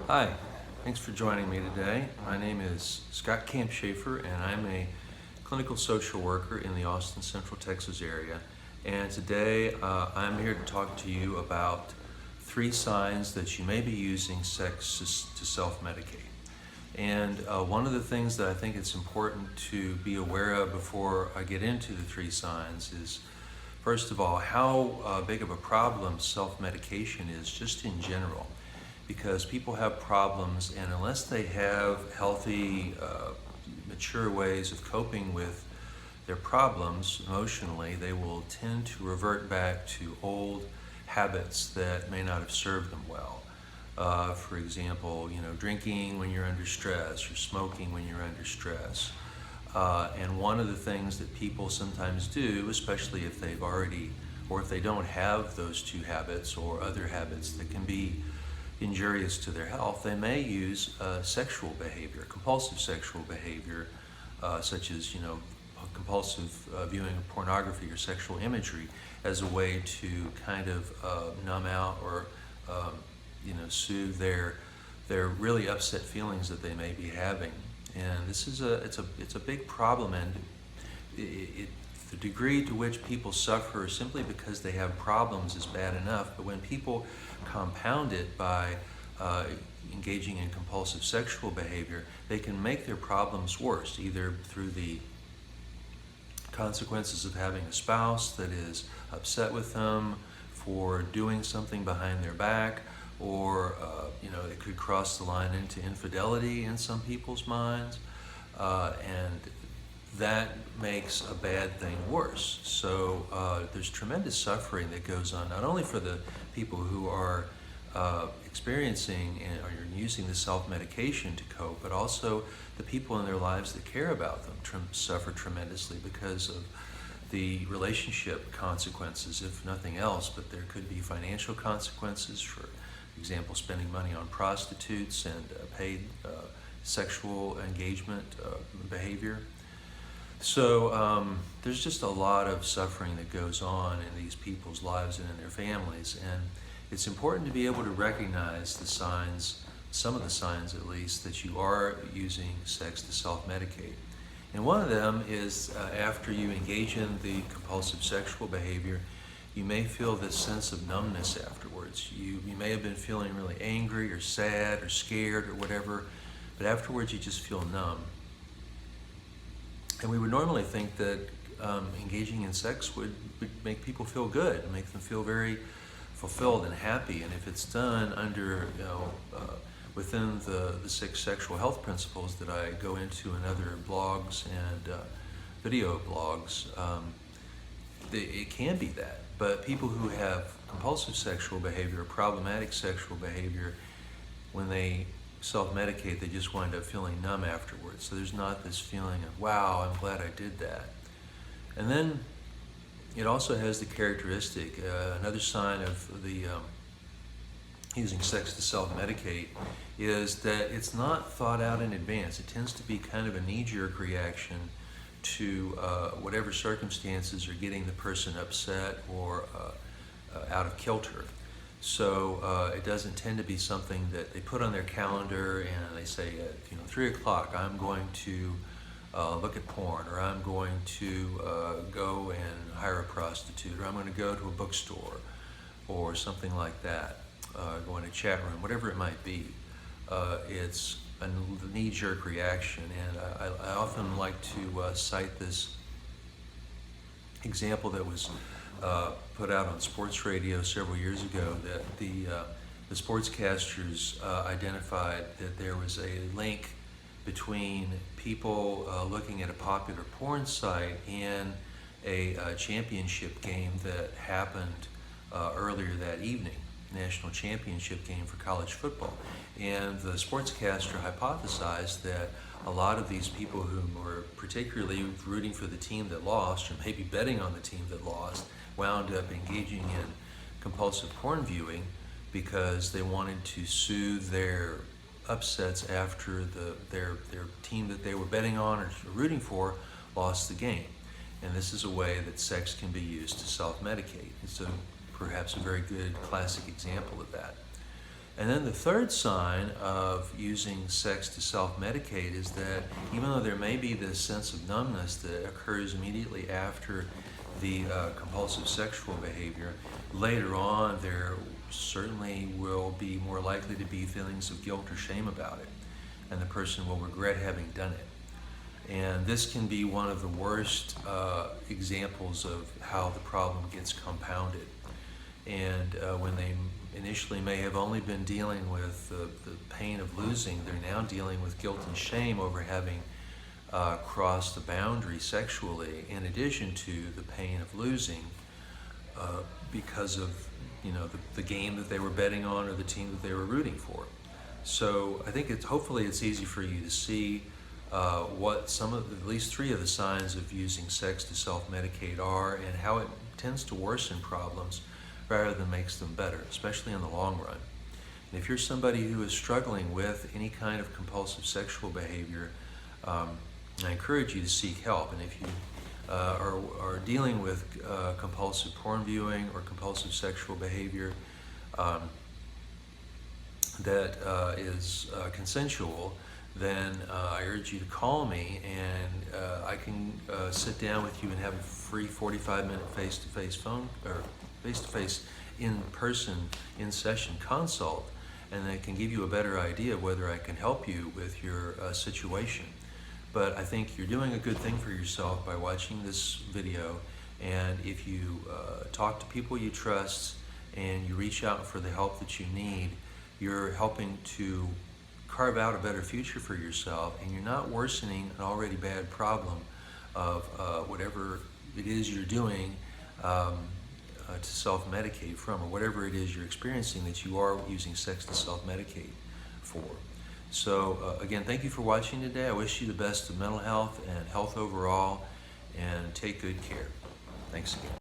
Hi, thanks for joining me today. My name is Scott Campshafer, and I'm a clinical social worker in the Austin, Central Texas area. And today I'm here to talk to you about 3 signs that you may be using sex to self-medicate. And one of the things that I think it's important to be aware of before I get into the 3 signs is, first of all, how big of a problem self-medication is just in general. Because people have problems, and unless they have healthy, mature ways of coping with their problems emotionally, they will tend to revert back to old habits that may not have served them well. For example, drinking when you're under stress or smoking when you're under stress. And one of the things that people sometimes do, especially if they've already, or if they don't have those 2 habits or other habits that can be injurious to their health, they may use sexual behavior, compulsive sexual behavior, such as compulsive viewing of pornography or sexual imagery, as a way to kind of numb out or soothe their really upset feelings that they may be having. And this is it's a big problem, and the degree to which people suffer simply because they have problems is bad enough, but when people compound it by engaging in compulsive sexual behavior, they can make their problems worse, either through the consequences of having a spouse that is upset with them for doing something behind their back, or it could cross the line into infidelity in some people's minds, and that makes a bad thing worse. So there's tremendous suffering that goes on, not only for the people who are experiencing or using the self-medication to cope, but also the people in their lives that care about them suffer tremendously because of the relationship consequences, if nothing else. But there could be financial consequences, for example, spending money on prostitutes and paid sexual engagement behavior. So there's just a lot of suffering that goes on in these people's lives and in their families, and it's important to be able to recognize the signs, some of the signs at least, that you are using sex to self-medicate. And one of them is after you engage in the compulsive sexual behavior, you may feel this sense of numbness afterwards. You may have been feeling really angry or sad or scared or whatever, but afterwards you just feel numb. And we would normally think that engaging in sex would make people feel good and make them feel very fulfilled and happy. And if it's done under, within the 6 sexual health principles that I go into in other blogs and video blogs, it can be that. But people who have compulsive sexual behavior or problematic sexual behavior, when they self-medicate, they just wind up feeling numb afterwards. So there's not this feeling of, wow, I'm glad I did that. And then it also has the characteristic, another sign of the using sex to self-medicate, is that it's not thought out in advance. It tends to be kind of a knee-jerk reaction to whatever circumstances are getting the person upset or out of kilter. So it doesn't tend to be something that they put on their calendar and they say, at 3 o'clock, I'm going to look at porn, or I'm going to go and hire a prostitute, or I'm going to go to a bookstore, or something like that, go in a chat room, whatever it might be. It's a knee-jerk reaction, and I often like to cite this example that was put out on sports radio several years ago, that the sportscasters identified that there was a link between people looking at a popular porn site and a championship game that happened earlier that evening, national championship game for college football. And the sportscaster hypothesized that a lot of these people who were particularly rooting for the team that lost, or maybe betting on the team that lost, wound up engaging in compulsive porn viewing because they wanted to soothe their upsets after their team that they were betting on or rooting for lost the game. And this is a way that sex can be used to self-medicate. It's perhaps a very good classic example of that. And then the third sign of using sex to self-medicate is that even though there may be this sense of numbness that occurs immediately after the compulsive sexual behavior, later on there certainly will be more likely to be feelings of guilt or shame about it, and the person will regret having done it. And this can be one of the worst examples of how the problem gets compounded. And when they initially may have only been dealing with the pain of losing, they're now dealing with guilt and shame over having crossed the boundary sexually, in addition to the pain of losing because of the game that they were betting on or the team that they were rooting for. So I think hopefully it's easy for you to see what at least three of the signs of using sex to self-medicate are, and how it tends to worsen problems rather than makes them better, especially in the long run. And if you're somebody who is struggling with any kind of compulsive sexual behavior, I encourage you to seek help. And if you are dealing with compulsive porn viewing or compulsive sexual behavior that is consensual, then I urge you to call me, and I can sit down with you and have a free 45-minute face-to-face phone or face-to-face in-person, in-session consult, and I can give you a better idea of whether I can help you with your situation. But I think you're doing a good thing for yourself by watching this video, and if you talk to people you trust and you reach out for the help that you need, you're helping to carve out a better future for yourself, and you're not worsening an already bad problem of whatever it is you're doing to self-medicate from, or whatever it is you're experiencing that you are using sex to self-medicate for. So again, thank you for watching today. I wish you the best of mental health and health overall, and take good care. Thanks again.